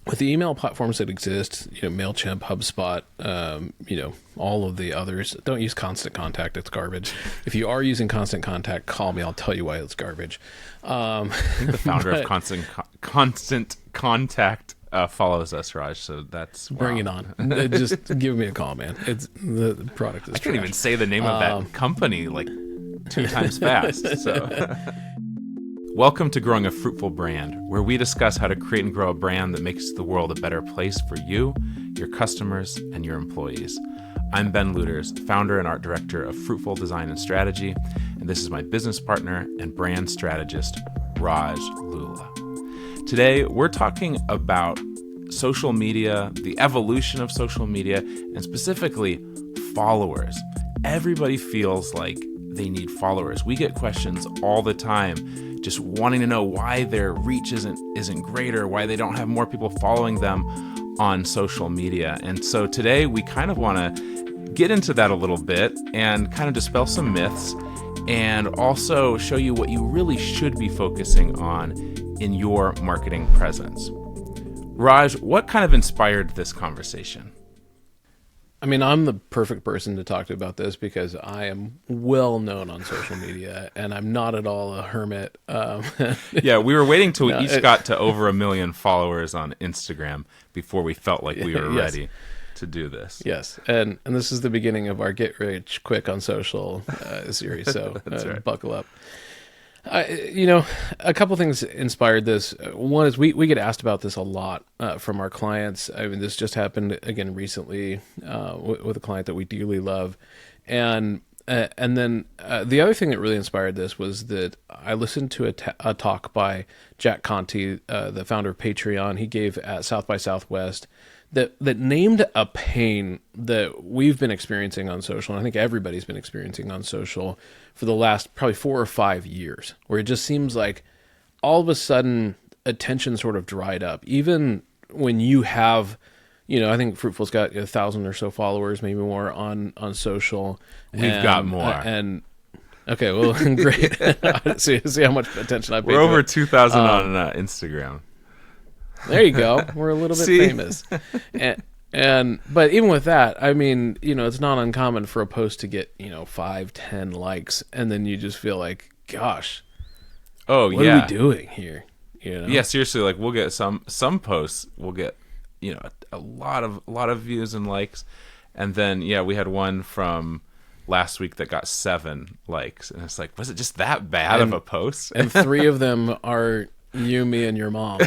with the email platforms that exist, MailChimp, HubSpot, all of the others, don't use Constant Contact. It's garbage. If you are using Constant Contact, call me. I'll tell you why it's garbage. I think the founder of Constant Contact follows us, Raj. So that's bring it on. Just give me a call, man. It's the product is. I can't even say the name of that company like 2 times fast. So. Welcome to Growing a Fruitful Brand, where we discuss how to create and grow a brand that makes the world a better place for you, your customers, and your employees. I'm Ben Luters, founder and art director of Fruitful Design and Strategy, and this is my business partner and brand strategist, Raj Lula. Today, we're talking about social media, the evolution of social media, and specifically followers. Everybody feels like they need followers. We get questions all the time just wanting to know why their reach isn't greater, why they don't have more people following them on social media. And so today we kind of want to get into that a little bit and kind of dispel some myths and also show you what you really should be focusing on in your marketing presence. Raj, what kind of inspired this conversation? I mean, I'm the perfect person to talk to about this because I am well known on social media and I'm not at all a hermit. Yeah, we were waiting till we each got to over 1 million followers on Instagram before we felt like we were ready to do this. Yes, and this is the beginning of our Get Rich Quick on Social series, so right. Buckle up. A couple things inspired this. One is we get asked about this a lot from our clients. I mean, this just happened again recently with a client that we dearly love, and then the other thing that really inspired this was that I listened to a talk by Jack Conte, the founder of Patreon. He gave at South by Southwest that named a pain that we've been experiencing on social, and I think everybody's been experiencing on social for the last probably 4 or 5 years, where it just seems like all of a sudden attention sort of dried up. Even when you have, I think Fruitful's got 1,000 or so followers, maybe more on social. We've got more. Okay, well, great. see how much attention I paid. We're over 2,000 on Instagram. There you go. We're a little bit famous. But even with that, I mean, it's not uncommon for a post to get, 5, 10 likes, and then you just feel like, gosh, what are we doing here? Yeah, seriously, like we'll get some posts, we'll get, a lot of views and likes, and then we had one from last week that got 7 likes, and it's like, was it just that bad of a post? And 3 of them are you, me, and your mom.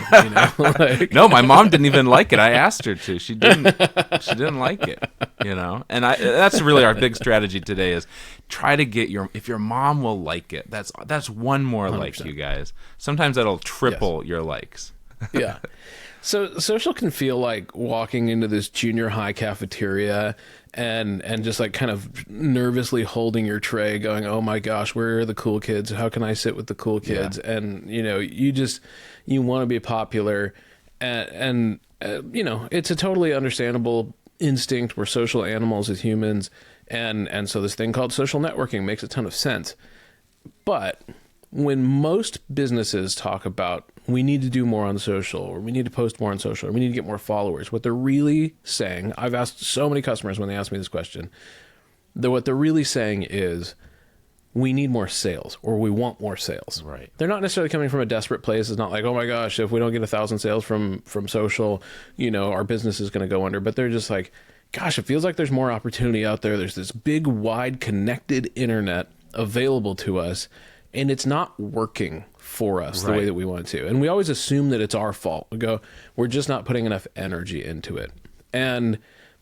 No, my mom didn't even like it. I asked her to. She didn't like it. And that's really our big strategy today is try to get if your mom will like it. That's one more 100%. Like, you guys. Sometimes that'll triple your likes. Yeah. So social can feel like walking into this junior high cafeteria and just like kind of nervously holding your tray going, oh my gosh, where are the cool kids? How can I sit with the cool kids? Yeah. And, you want to be popular and it's a totally understandable instinct. We're social animals as humans. And so this thing called social networking makes a ton of sense. But when most businesses talk about we need to do more on social, or we need to post more on social, or we need to get more followers, what they're really saying, I've asked so many customers when they ask me this question, that what they're really saying is we need more sales, or we want more sales. Right. They're not necessarily coming from a desperate place. It's not like, oh my gosh, if we don't get 1,000 sales from social, our business is going to go under. But they're just like, gosh, it feels like there's more opportunity out there. There's this big, wide, connected internet available to us, and it's not working for us the way that we want it to. And we always assume that it's our fault. We go, we're just not putting enough energy into it. And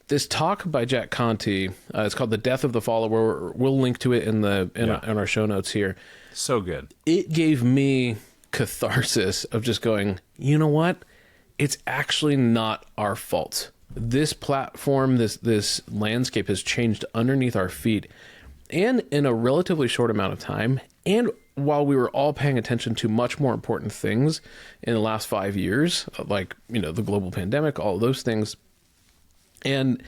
this talk by Jack Conte, it's called The Death of the Follower. We'll link to it in our show notes here. So good. It gave me catharsis of just going, you know what? It's actually not our fault. This platform, this landscape has changed underneath our feet, and in a relatively short amount of time. And while we were all paying attention to much more important things in the last 5 years, like, the global pandemic, all of those things. And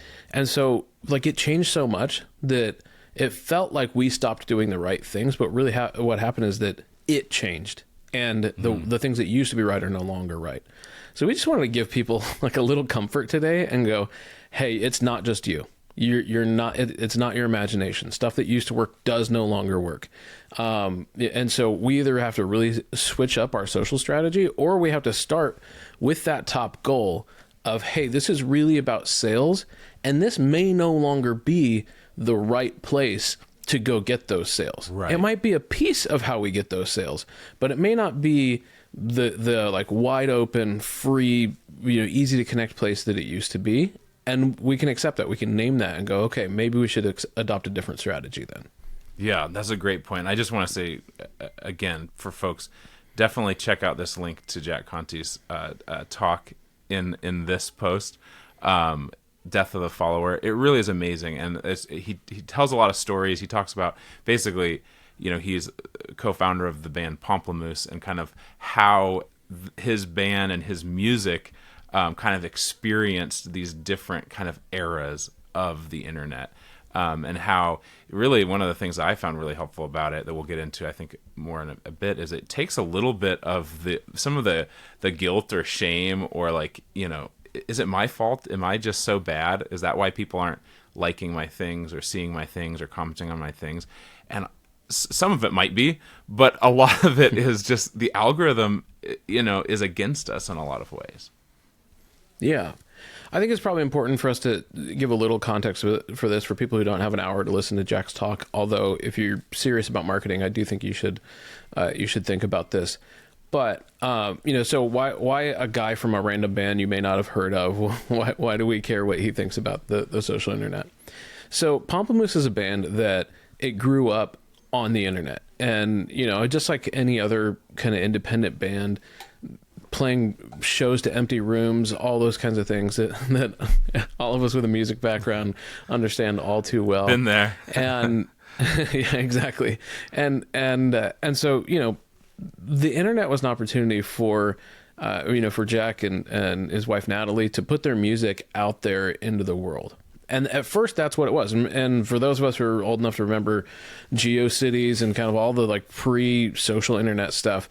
so like it changed so much that it felt like we stopped doing the right things, but really what happened is that it changed and the things that used to be right are no longer right. So we just wanted to give people like a little comfort today and go, hey, it's not just you. You're not, it's not your imagination. Stuff that used to work does no longer work. And so we either have to really switch up our social strategy, or we have to start with that top goal of, hey, this is really about sales, and this may no longer be the right place to go get those sales. Right. It might be a piece of how we get those sales, but it may not be the like wide open, free, easy to connect place that it used to be. And we can accept that. We can name that and go, okay, maybe we should adopt a different strategy then. Yeah, that's a great point. I just want to say, again, for folks, definitely check out this link to Jack Conte's talk in this post, Death of the Follower. It really is amazing. And he tells a lot of stories. He talks about basically, he's co-founder of the band Pomplamoose, and kind of how his band and his music kind of experienced these different kind of eras of the internet, and how really one of the things that I found really helpful about it that we'll get into, I think, more in a bit, is it takes a little bit of some of the guilt or shame, or like, is it my fault? Am I just so bad? Is that why people aren't liking my things or seeing my things or commenting on my things? And some of it might be, but a lot of it is just the algorithm, is against us in a lot of ways. Yeah. I think it's probably important for us to give a little context for this for people who don't have an hour to listen to Jack's talk. Although if you're serious about marketing, I do think you should think about this. But, so why a guy from a random band you may not have heard of? Why do we care what he thinks about the social internet? So Pomplamoose is a band that it grew up on the internet, and, just like any other kind of independent band, playing shows to empty rooms, all those kinds of things that all of us with a music background understand all too well. Been there. And yeah, exactly. And so, the internet was an opportunity for Jack and his wife, Natalie, to put their music out there into the world. And at first, that's what it was. And for those of us who are old enough to remember GeoCities and kind of all the like pre-social internet stuff,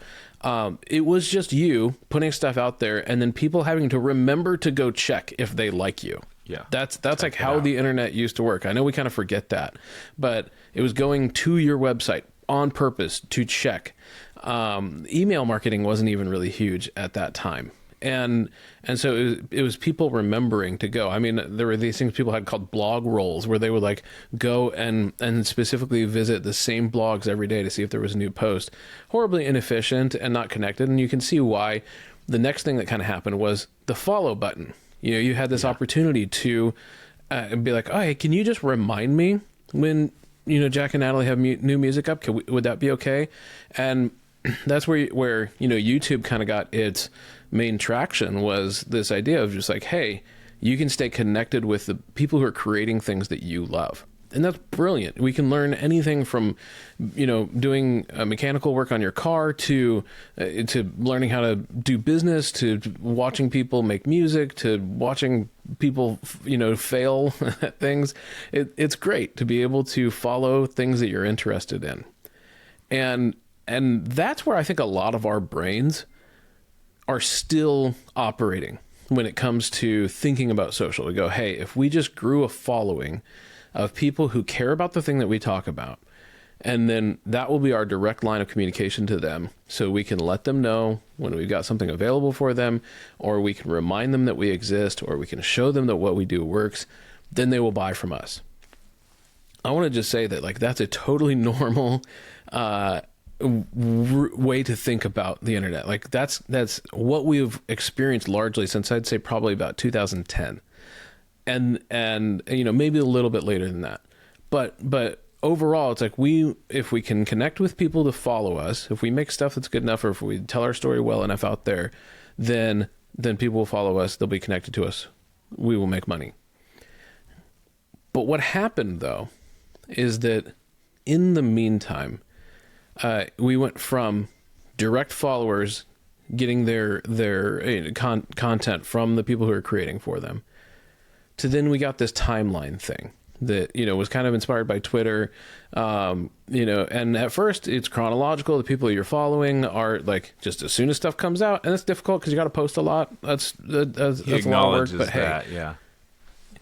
it was just you putting stuff out there, and then people having to remember to go check if they like you. Yeah, that's like how the internet used to work. I know we kind of forget that, but it was going to your website on purpose to check. Email marketing wasn't even really huge at that time. And so it was people remembering to go. I mean, there were these things people had called blog rolls, where they would like go and specifically visit the same blogs every day to see if there was a new post. Horribly inefficient and not connected. And you can see why. The next thing that kind of happened was the follow button. You had this opportunity to be like, oh, hey, can you just remind me when, Jack and Natalie have new music up? Would that be okay? And that's where YouTube kind of got its main traction, was this idea of just like, hey, you can stay connected with the people who are creating things that you love. And that's brilliant. We can learn anything from, doing mechanical work on your car to learning how to do business, to watching people make music, to watching people, fail at things. It's great to be able to follow things that you're interested in. And that's where I think a lot of our brains are still operating when it comes to thinking about social. We go, hey, if we just grew a following of people who care about the thing that we talk about, and then that will be our direct line of communication to them, so we can let them know when we've got something available for them, or we can remind them that we exist, or we can show them that what we do works, then they will buy from us. I want to just say that, like, that's a totally normal way to think about the internet. Like that's what we've experienced largely since, I'd say, probably about 2010, and maybe a little bit later than that, but overall it's like, if we can connect with people to follow us, if we make stuff that's good enough, or if we tell our story well enough out there, then people will follow us, they'll be connected to us, we will make money. But what happened though is that in the meantime, we went from direct followers getting their content from the people who are creating for them, to then we got this timeline thing that, was kind of inspired by Twitter. And at first it's chronological. The people you're following are like, just as soon as stuff comes out, and it's difficult because you got to post a lot. That's a lot of work, but that, hey,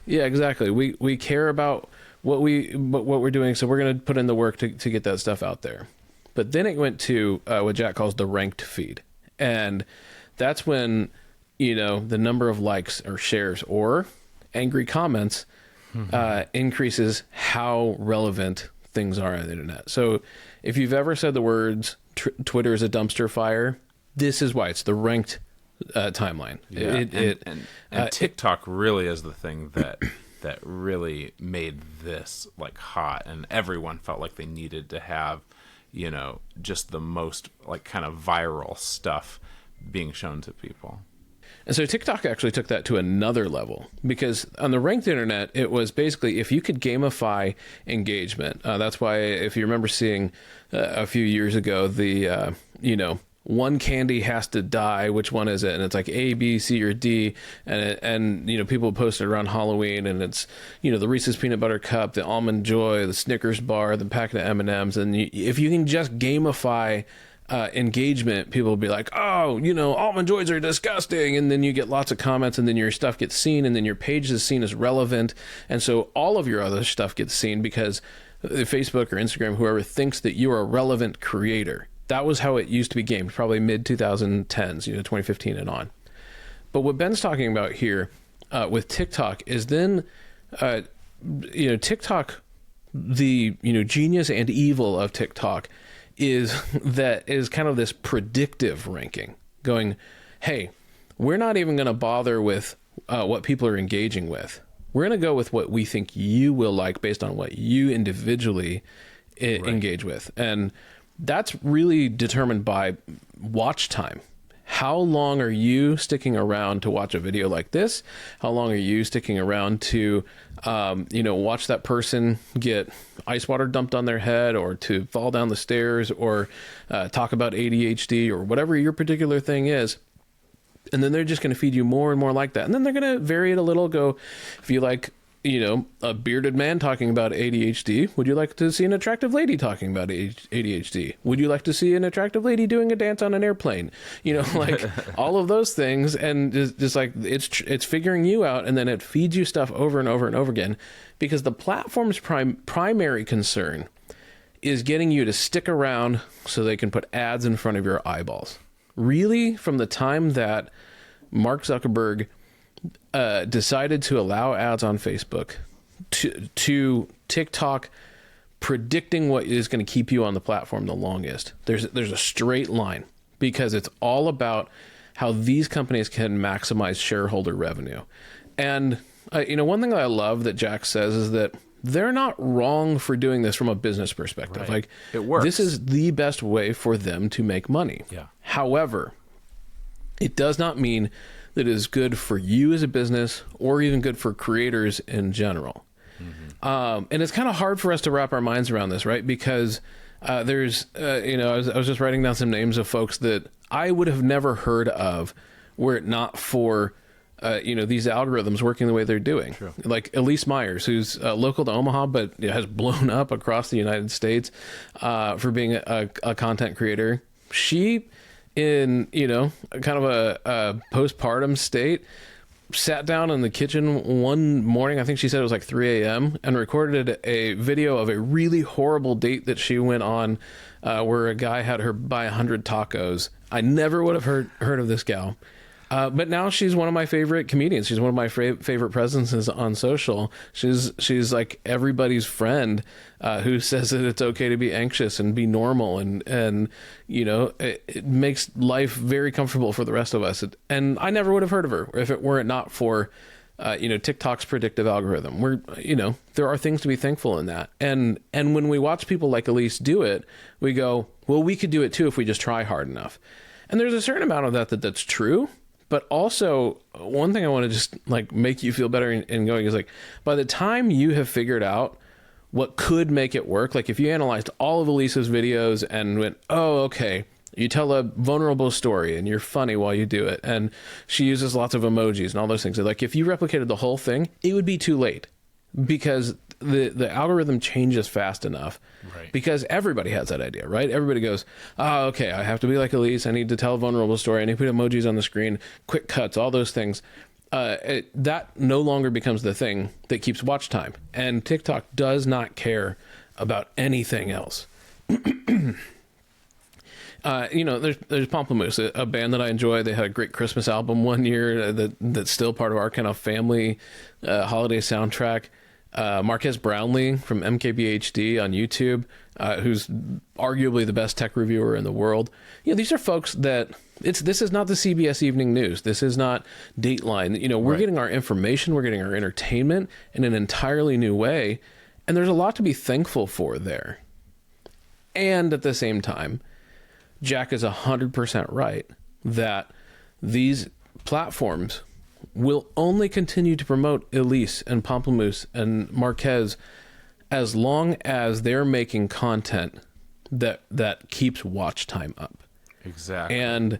yeah, exactly. We care about what we're doing. So we're going to put in the work to get that stuff out there. But then it went to what Jack calls the ranked feed. And that's when, the number of likes or shares or angry comments increases how relevant things are on the internet. So if you've ever said the words Twitter is a dumpster fire, this is why. It's the ranked timeline. Yeah. And TikTok really is the thing that really made this like hot, and everyone felt like they needed to have, just the most like kind of viral stuff being shown to people. And so TikTok actually took that to another level, because on the ranked internet, it was basically if you could gamify engagement. That's why if you remember seeing a few years ago, the, one candy has to die. Which one is it? And it's like A, B, C, or D. And people posted around Halloween, and it's, the Reese's Peanut Butter Cup, the Almond Joy, the Snickers bar, the packet of M&Ms. And if you can just gamify engagement, people will be like, oh, Almond Joys are disgusting. And then you get lots of comments, and then your stuff gets seen, and then your page is seen as relevant. And so all of your other stuff gets seen because Facebook or Instagram, whoever, thinks that you are a relevant creator. That was how it used to be gamed, probably mid 2010s, 2015 and on. But what Ben's talking about here with TikTok is then, TikTok, the, genius and evil of TikTok is kind of this predictive ranking, going, hey, we're not even going to bother with what people are engaging with. We're going to go with what we think you will like based on what you individually engage with. And that's really determined by watch time. How long are you sticking around to watch a video like this? How long are you sticking around to, watch that person get ice water dumped on their head, or to fall down the stairs, or talk about ADHD, or whatever your particular thing is? And then they're just going to feed you more and more like that. And then they're going to vary it a little, go, if you like, a bearded man talking about ADHD, would you like to see an attractive lady talking about ADHD? Would you like to see an attractive lady doing a dance on an airplane? Like all of those things. And just like it's figuring you out, and then it feeds you stuff over and over and over again, because the platform's primary concern is getting you to stick around so they can put ads in front of your eyeballs. Really, from the time that Mark Zuckerberg decided to allow ads on Facebook, to TikTok predicting what is going to keep you on the platform the longest, there's a straight line, because it's all about how these companies can maximize shareholder revenue. And one thing that I love that Jack says is that they're not wrong for doing this from a business perspective. Right. Like, it works. This is the best way for them to make money. Yeah. However, it does not mean that is good for you as a business, or even good for creators in general. Mm-hmm. And it's kind of hard for us to wrap our minds around this, right? Because there's, I was just writing down some names of folks that I would have never heard of were it not for, these algorithms working the way they're doing. True. Like Elise Myers, who's local to Omaha, but has blown up across the United States for being a content creator. She, in kind of a postpartum state, sat down in the kitchen one morning, I think she said it was like 3 a.m., and recorded a video of a really horrible date that she went on, where a guy had her buy 100 tacos. I never would have heard of this gal. But now she's one of my favorite comedians. She's one of my favorite presences on social. She's like everybody's friend, who says that it's okay to be anxious and be normal, and it makes life very comfortable for the rest of us. And I never would have heard of her if it were not for TikTok's predictive algorithm. There are things to be thankful in that. And when we watch people like Elise do it, we go, well, we could do it too if we just try hard enough. And there's a certain amount of that's true. But also, one thing I want to just like make you feel better in going is, like, by the time you have figured out what could make it work, like if you analyzed all of Elise's videos and went, oh, okay, you tell a vulnerable story and you're funny while you do it, and she uses lots of emojis and all those things. Like, if you replicated the whole thing, it would be too late, because the algorithm changes fast enough, Right. because everybody has that idea, right? Everybody goes, oh, okay, I have to be like Elise. I need to tell a vulnerable story. I need to put emojis on the screen, quick cuts, all those things. That no longer becomes the thing that keeps watch time. And TikTok does not care about anything else. There's Pamplemousse, a band that I enjoy. They had a great Christmas album one year that's still part of our kind of family holiday soundtrack. Marquez Brownlee from MKBHD on YouTube, who's arguably the best tech reviewer in the world. These are folks that this is not the CBS Evening News. This is not Dateline. We're Right. getting our information, we're getting our entertainment in an entirely new way. And there's a lot to be thankful for there. And at the same time, Jack is 100% right that these platforms will only continue to promote Elise and Pamplemousse and Marquez as long as they're making content that keeps watch time up. Exactly. And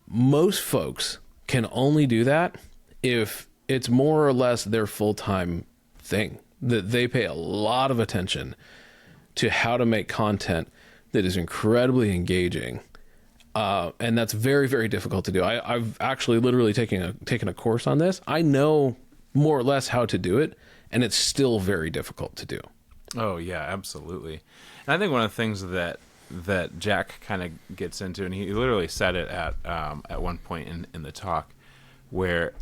most folks can only do that if it's more or less their full-time thing, that they pay a lot of attention to how to make content that is incredibly engaging. And that's very, very difficult to do. I've actually literally taken a course on this. I know more or less how to do it, and it's still very difficult to do. Oh yeah, absolutely. And I think one of the things that Jack kind of gets into, and he literally said it at one point in the talk, where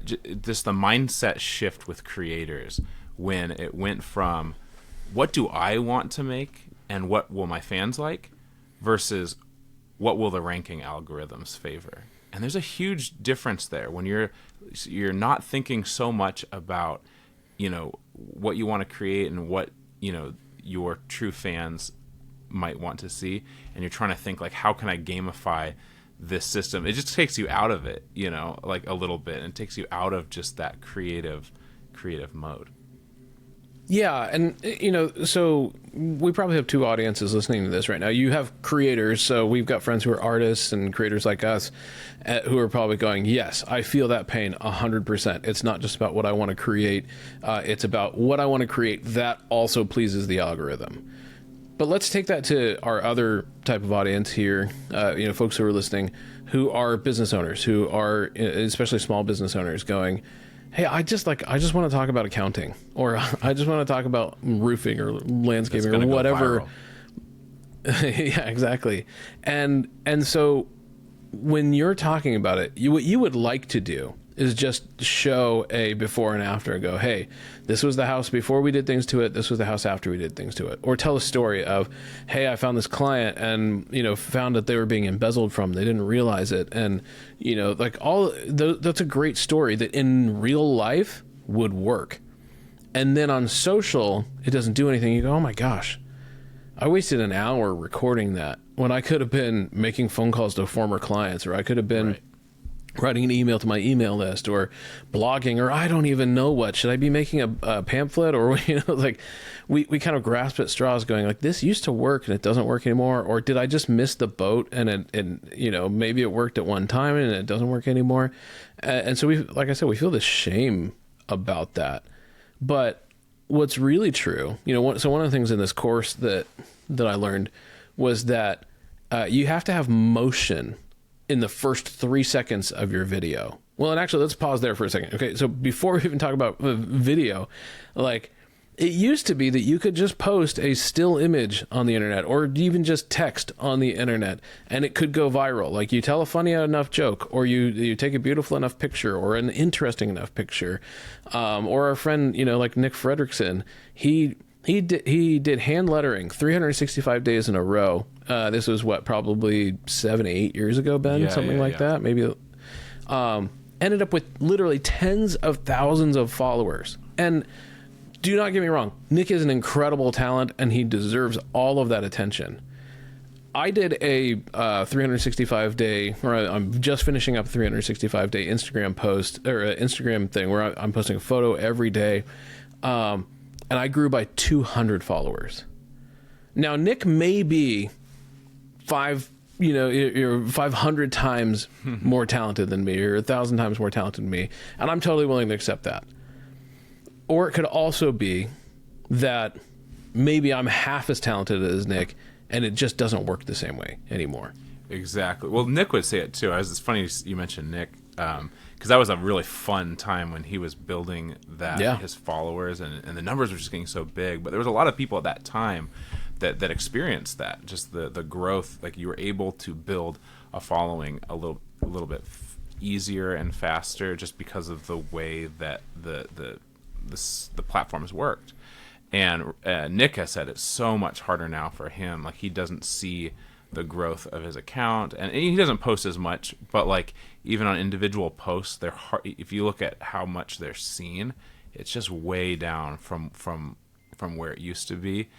just the mindset shift with creators, when it went from what do I want to make and what will my fans like versus what will the ranking algorithms favor. And there's a huge difference there when you're not thinking so much about what you want to create and what your true fans might want to see, and you're trying to think like, how can I gamify this system? It just takes you out of it, like a little bit, and takes you out of just that creative mode. Yeah, and so we probably have two audiences listening to this right now. You have creators, so we've got friends who are artists and creators like us who are probably going, yes, I feel that pain 100%. It's not just about what I want to create. It's about what I want to create that also pleases the algorithm. But let's take that to our other type of audience here, folks who are listening, who are business owners, who are especially small business owners going, hey, I just want to talk about accounting, or I just want to talk about roofing or landscaping or whatever. Yeah, exactly. And so when you're talking about it, what you would like to do is just show a before and after and go, hey, this was the house before we did things to it. This was the house after we did things to it. Or tell a story of, hey, I found this client and, found that they were being embezzled from. They didn't realize it. And, that's a great story that in real life would work. And then on social, it doesn't do anything. You go, oh my gosh, I wasted an hour recording that when I could have been making phone calls to former clients, or I could have been writing an email to my email list, or blogging, or I don't even know what. Should I be making a pamphlet? Or, we kind of grasp at straws going like, this used to work and it doesn't work anymore. Or did I just miss the boat and maybe it worked at one time and it doesn't work anymore. And so like I said, we feel this shame about that. But what's really true, so one of the things in this course that I learned was that you have to have motion in the first 3 seconds of your video. Well, and actually, let's pause there for a second. Okay, so before we even talk about video, it used to be that you could just post a still image on the internet, or even just text on the internet, and it could go viral. Like, you tell a funny enough joke, or you take a beautiful enough picture, or an interesting enough picture, or our friend, like Nick Fredrickson, he did hand lettering 365 days in a row. This was probably 7-8 years ago, Ben, something like that. Maybe ended up with literally tens of thousands of followers. And do not get me wrong, Nick is an incredible talent, and he deserves all of that attention. I did a 365-day, or I'm just finishing up a 365-day Instagram post, or Instagram thing, where I'm posting a photo every day. And I grew by 200 followers. Now, Nick may be 500 times more talented than me, or 1,000 times more talented than me, and I'm totally willing to accept that. Or it could also be that maybe I'm half as talented as Nick, and it just doesn't work the same way anymore. Exactly. Well, Nick would say it too. It's funny you mentioned Nick, because that was a really fun time when he was building that, his followers, and the numbers were just getting so big. But there was a lot of people at that time that experienced that, just the growth. Like, you were able to build a following a little bit easier and faster, just because of the way that the platforms worked. And Nick has said it's so much harder now for him. Like, he doesn't see the growth of his account, and he doesn't post as much, but like, even on individual posts, they're hard. If you look at how much they're seen, it's just way down from where it used to be.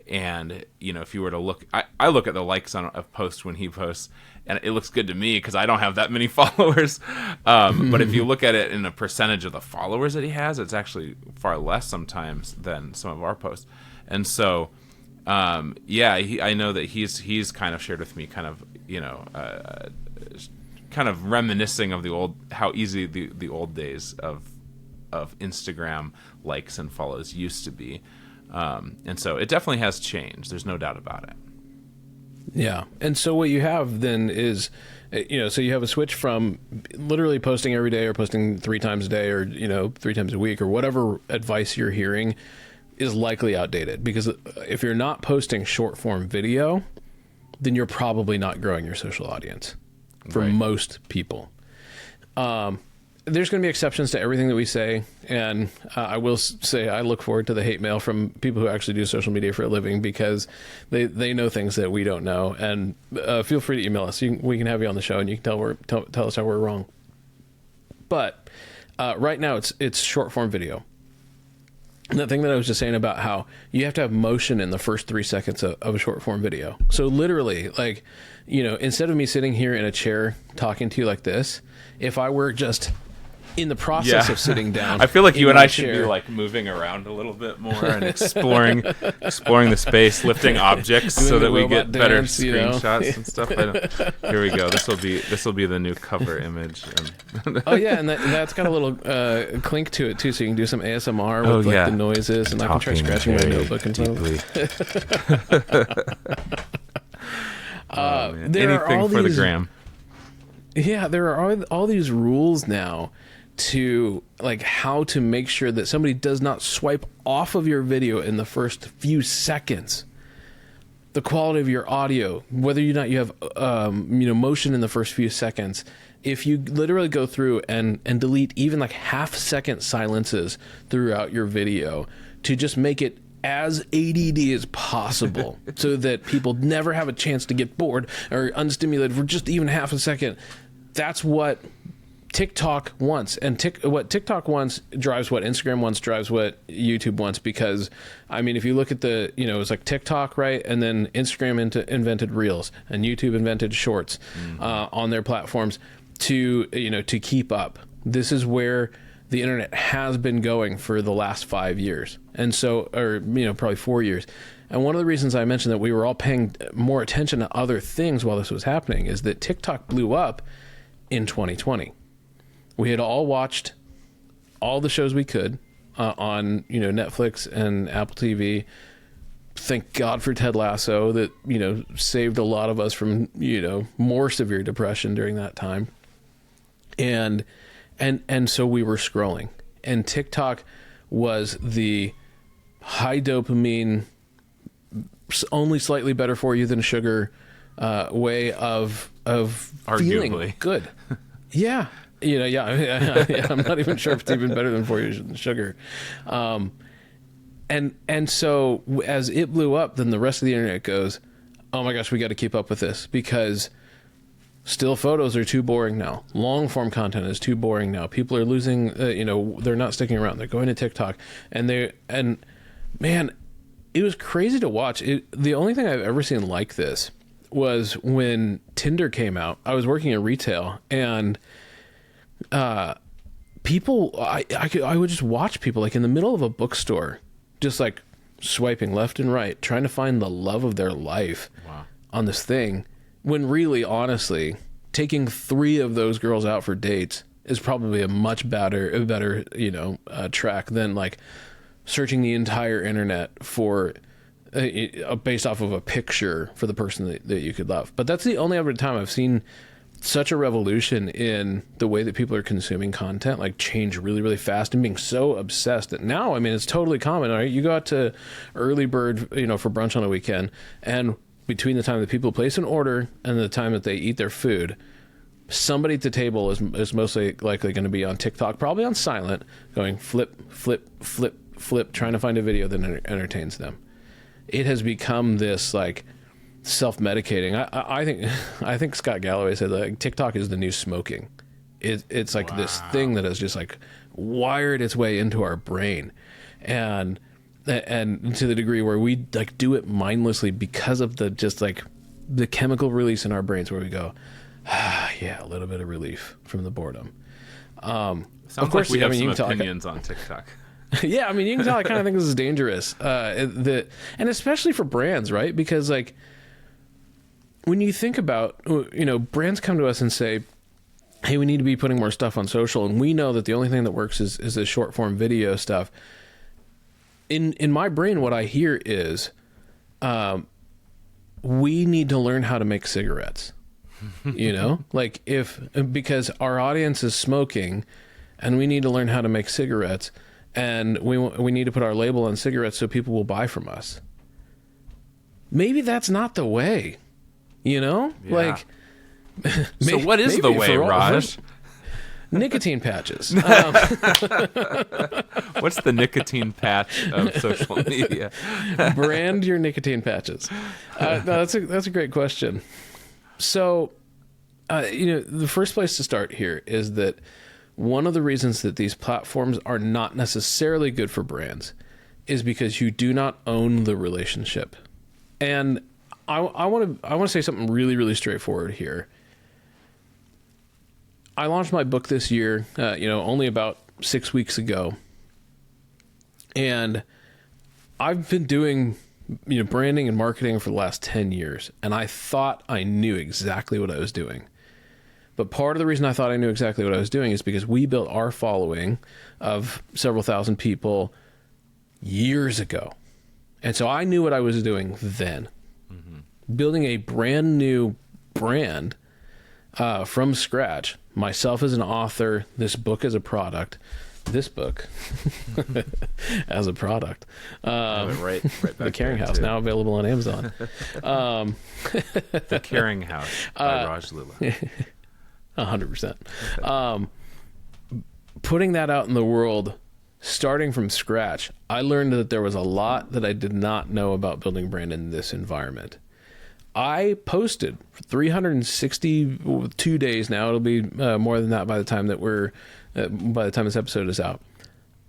And if you were to look, I look at the likes on a post when he posts, and it looks good to me because I don't have that many followers. But if you look at it in a percentage of the followers that he has, it's actually far less sometimes than some of our posts. And so I know that he's kind of shared with me, kind of reminiscing of how easy the old days of Instagram likes and follows used to be. And so it definitely has changed. There's no doubt about it. Yeah. And so what you have then is, so you have a switch from literally posting every day or posting 3 times a day or, 3 times a week or whatever advice you're hearing is likely outdated, because if you're not posting short form video, then you're probably not growing your social audience for most people. There's going to be exceptions to everything that we say. And I will say I look forward to the hate mail from people who actually do social media for a living, because they know things that we don't know. And feel free to email us. We can have you on the show and you can tell us how we're wrong. But right now it's short form video. And that thing that I was just saying about how you have to have motion in the first 3 seconds of a short form video. So literally, like, instead of me sitting here in a chair talking to you like this, if I were just in the process of sitting down, I feel like you and I should be like moving around a little bit more and exploring the space, lifting objects so that we get better screenshots and stuff. Here we go. This will be the new cover image. Oh yeah, and that's got a little clink to it too, so you can do some ASMR with the noises, and I can try scratching my notebook and stuff. Anything for the gram. Yeah, there are all these rules now to like how to make sure that somebody does not swipe off of your video in the first few seconds. The quality of your audio, whether or not you have motion in the first few seconds. If you literally go through and delete even like half-second silences throughout your video to just make it as ADD as possible so that people never have a chance to get bored or unstimulated for just even half a second. That's what TikTok wants. And what TikTok wants drives what Instagram wants, drives what YouTube wants. Because, I mean, if you look at it's like TikTok, right? And then Instagram invented Reels, and YouTube invented Shorts on their platforms to keep up. This is where the internet has been going for the last 5 years. And so, or, probably 4 years. And one of the reasons I mentioned that we were all paying more attention to other things while this was happening is that TikTok blew up in 2020. We had all watched all the shows we could on, Netflix and Apple TV. Thank God for Ted Lasso that, saved a lot of us from, more severe depression during that time. And so we were scrolling, and TikTok was the high dopamine, only slightly better for you than sugar way of arguably feeling good. Yeah. I'm not even sure if it's even better than for you than sugar. And so as it blew up, then the rest of the internet goes, oh my gosh, we got to keep up with this, because still photos are too boring now. Long form content is too boring now. People are losing, they're not sticking around. They're going to TikTok, and man, it was crazy to watch. The only thing I've ever seen like this was when Tinder came out. I was working in retail, and people, I would just watch people like in the middle of a bookstore, just like swiping left and right, trying to find the love of their life on this thing. When really, honestly, taking 3 of those girls out for dates is probably a much better track than like searching the entire internet for based off of a picture for the person that you could love. But that's the only other time I've seen such a revolution in the way that people are consuming content, like change really, really fast and being so obsessed that now, I mean, it's totally common, right? You go out to Early Bird, for brunch on a weekend, and between the time that people place an order and the time that they eat their food, somebody at the table is mostly likely going to be on TikTok, probably on silent, going flip, flip, flip, flip, trying to find a video that entertains them. It has become this like self-medicating. I think Scott Galloway said that like, TikTok is the new smoking. It's like this thing that has just like wired its way into our brain, and to the degree where we like do it mindlessly because of the just like the chemical release in our brains where we go, yeah, a little bit of relief from the boredom. Sounds of course, like we have some opinions on TikTok. Yeah, I mean, you can tell I kind of think this is dangerous. And especially for brands, right? Because like when you think about, brands come to us and say, hey, we need to be putting more stuff on social. And we know that the only thing that works is this short form video stuff. In my brain, what I hear is we need to learn how to make cigarettes, because our audience is smoking and we need to learn how to make cigarettes, and we need to put our label on cigarettes so people will buy from us. Maybe that's not the way. Yeah. So what is the way, Raj? Nicotine patches. What's the nicotine patch of social media? Brand your nicotine patches. No, that's a great question. So, the first place to start here is that one of the reasons that these platforms are not necessarily good for brands is because you do not own the relationship. And I want to say something really, really straightforward here. I launched my book this year, only about 6 weeks ago. And I've been doing, branding and marketing for the last 10 years. And I thought I knew exactly what I was doing. But part of the reason I thought I knew exactly what I was doing is because we built our following of several thousand people years ago. And so I knew what I was doing then. Mm-hmm. Building a brand new brand from scratch, myself as an author, this book as a product, this book as a product. Right back The Caring House, now available on Amazon. The Caring House by Raj Lula. 100%. Putting that out in the world, starting from scratch, I learned that there was a lot that I did not know about building brand in this environment. I posted for 362 days now. It'll be more than that by the time this episode is out.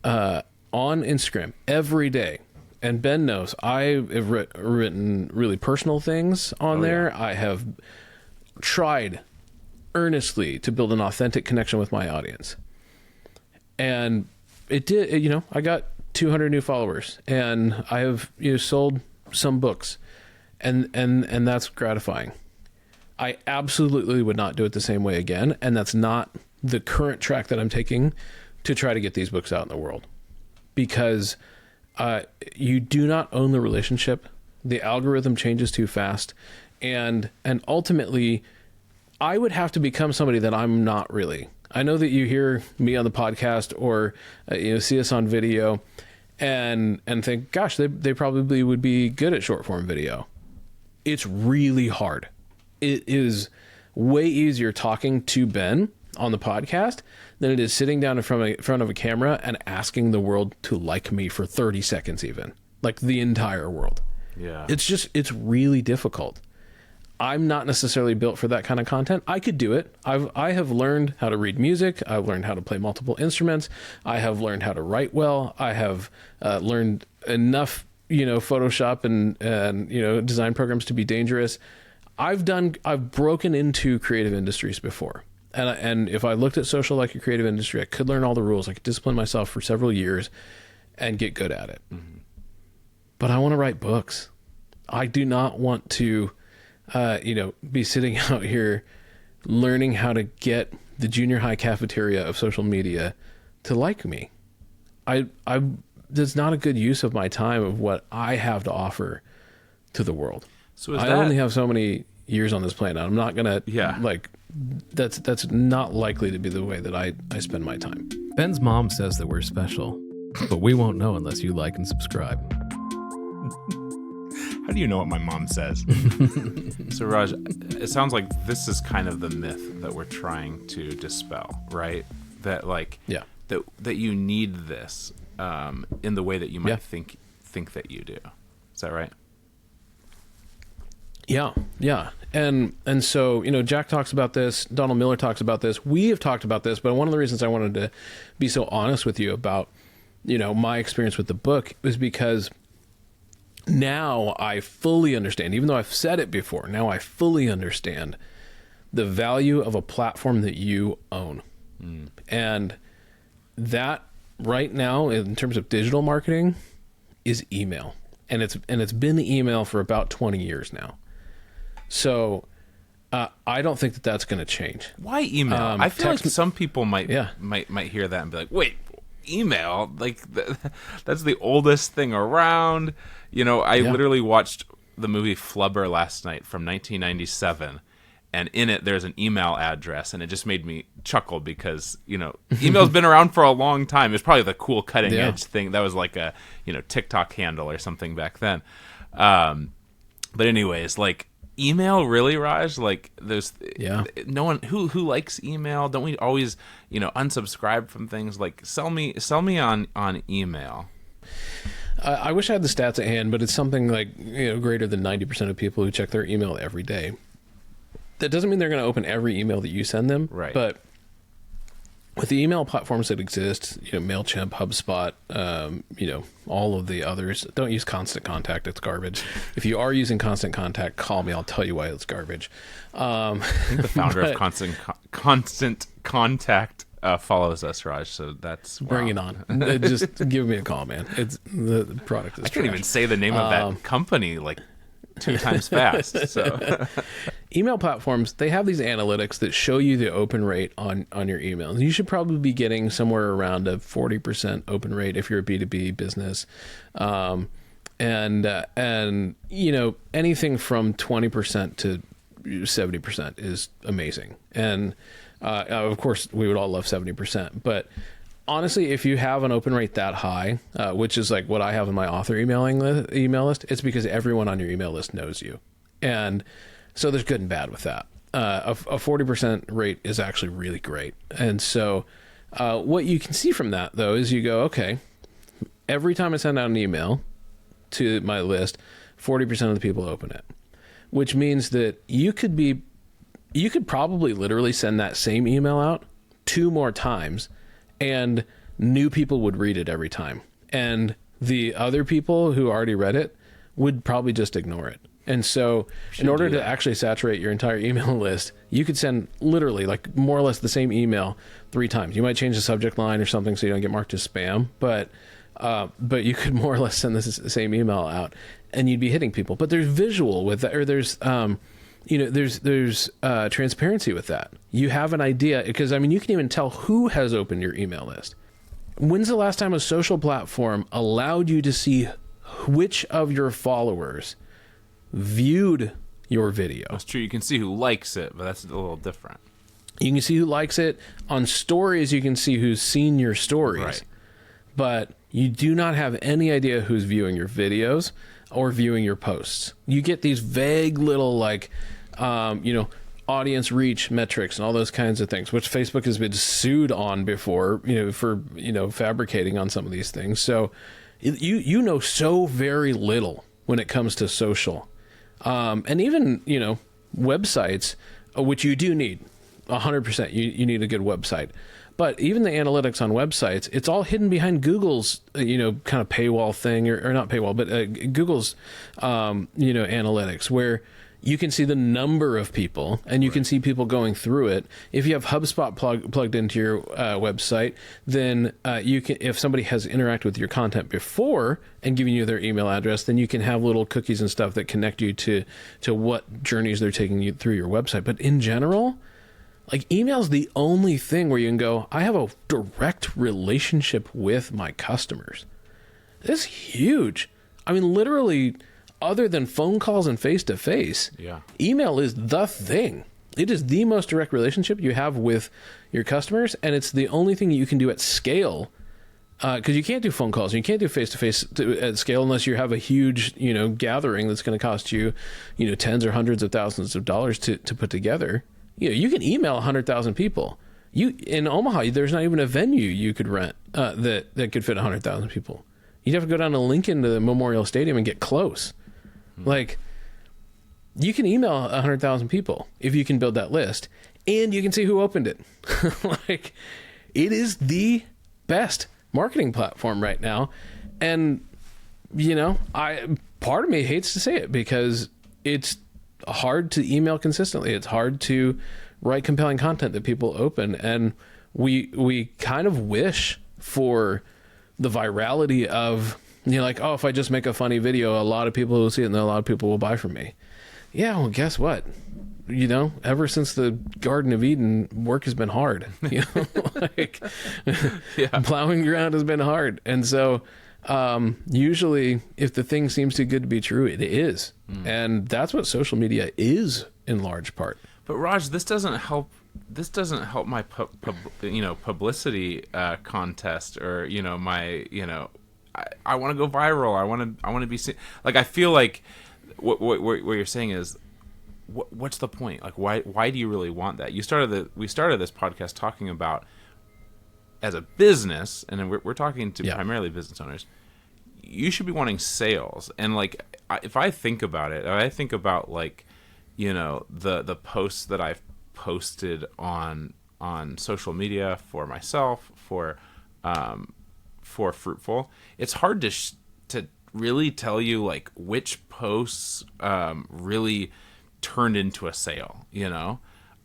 On Instagram every day. And Ben knows I have written really personal things on there. Yeah. I have tried earnestly to build an authentic connection with my audience. And it did, I got 200 new followers, and I have sold some books. And that's gratifying. I absolutely would not do it the same way again, and that's not the current track that I'm taking to try to get these books out in the world. Because you do not own the relationship. The algorithm changes too fast, and ultimately, I would have to become somebody that I'm not really. I know that you hear me on the podcast or see us on video, and think, gosh, they probably would be good at short form video. It's really hard. It is way easier talking to Ben on the podcast than it is sitting down in front of a camera and asking the world to like me for 30 seconds even. Like the entire world. Yeah. It's really difficult. I'm not necessarily built for that kind of content. I could do it. I have learned how to read music. I've learned how to play multiple instruments. I have learned how to write well. I have learned enough Photoshop and design programs to be dangerous. I've broken into creative industries before. And if I looked at social like a creative industry, I could learn all the rules. I could discipline myself for several years and get good at it. Mm-hmm. But I want to write books. I do not want to, be sitting out here learning how to get the junior high cafeteria of social media to like me. I that's not a good use of my time of what I have to offer to the world. So I only have so many years on this planet. I'm not gonna like that's not likely to be the way that I spend my time. Ben's mom says that we're special, but we won't know unless you like and subscribe. How do you know what my mom says? So Raj, it sounds like this is kind of the myth that we're trying to dispel, right? That like that you need this in the way that you might think that you do. Is that right? Yeah. And so, Jack talks about this, Donald Miller talks about this, we have talked about this, but one of the reasons I wanted to be so honest with you about, my experience with the book is because now I fully understand, even though I've said it before, now I fully understand the value of a platform that you own. And that right now, in terms of digital marketing, is email. And it's been email for about 20 years now. So I don't think that that's going to change. Why email? I feel like some people might hear that and be like, wait, email? Like that's the oldest thing around. I literally watched the movie Flubber last night from 1997. And in it, there's an email address, and it just made me chuckle because, email's been around for a long time. It's probably the cool cutting edge thing. That was like a, TikTok handle or something back then. But anyways, like, email, really, Raj? Like, there's no one who likes email. Don't we always, unsubscribe from things? Like, sell me on email. I wish I had the stats at hand, but it's something like greater than 90% of people who check their email every day. That doesn't mean they're going to open every email that you send them, right? But with the email platforms that exist, MailChimp, HubSpot, all of the others, don't use Constant Contact. It's garbage. If you are using Constant Contact, call me. I'll tell you why it's garbage. I think the founder of Constant Contact follows us, Raj. So that's bring it on. Just give me a call, man. It's the product is. I can't even say the name of that company like 2 times fast. So email platforms, they have these analytics that show you the open rate on your emails. You should probably be getting somewhere around a 40% open rate if you're a B2B business. And anything from 20% to 70% is amazing. And of course, we would all love 70%. But honestly, if you have an open rate that high, which is like what I have in my author email list, it's because everyone on your email list knows you. And so there's good and bad with that. A 40% rate is actually really great. And so what you can see from that, though, is you go, okay, every time I send out an email to my list, 40% of the people open it, which means that you could probably literally send that same email out 2 more times, and new people would read it every time. And the other people who already read it would probably just ignore it. And so in order to actually saturate your entire email list, you could send literally like more or less the same email 3 times. You might change the subject line or something so you don't get marked as spam, but you could more or less send the same email out and you'd be hitting people. But there's visual with that, or there's there's transparency with that. You have an idea, because you can even tell who has opened your email list. When's the last time a social platform allowed you to see which of your followers viewed your video? That's true. You can see who likes it, but that's a little different. You can see who likes it. On stories, you can see who's seen your stories. Right. But you do not have any idea who's viewing your videos or viewing your posts. You get these vague little audience reach metrics and all those kinds of things, which Facebook has been sued on before, for fabricating on some of these things. So you know so very little when it comes to social. And even, websites, which you do need 100%, you need a good website. But even the analytics on websites, it's all hidden behind Google's, kind of paywall thing, or not paywall, but Google's, analytics, where you can see the number of people and you can see people going through it. If you have HubSpot plugged into your website, then you can, if somebody has interacted with your content before and given you their email address, then you can have little cookies and stuff that connect you to what journeys they're taking you through your website. But in general, like, email is the only thing where you can go, I have a direct relationship with my customers. It's huge. I mean, literally, other than phone calls and face-to-face, email is the thing. It is the most direct relationship you have with your customers, and it's the only thing you can do at scale, because you can't do phone calls. You can't do face-to-face at scale unless you have a huge, gathering that's going to cost you, tens or hundreds of thousands of dollars to put together. You can email 100,000 people. In Omaha, there's not even a venue you could rent that could fit 100,000 people. You'd have to go down to Lincoln to the Memorial Stadium and get close. Like, you can email 100,000 people if you can build that list, and you can see who opened it. Like, it is the best marketing platform right now. And, part of me hates to say it because it's hard to email consistently. It's hard to write compelling content that people open. And we kind of wish for the virality of, if I just make a funny video, a lot of people will see it and a lot of people will buy from me. Yeah, well, guess what? Ever since the Garden of Eden, work has been hard. Plowing ground has been hard. And so usually if the thing seems too good to be true, it is. And that's what social media is in large part. But Raj, this doesn't help my publicity contest, or my I want to go viral. I want to be seen. Like, I feel like what you're saying is, what's the point? Like, why do you really want that? We started this podcast talking about, as a business, and then we're talking to primarily business owners. You should be wanting sales, and like, if I think about it, I think about like, the posts that I've posted on social media for myself, for Fruitful. It's hard to really tell you like which posts really turned into a sale.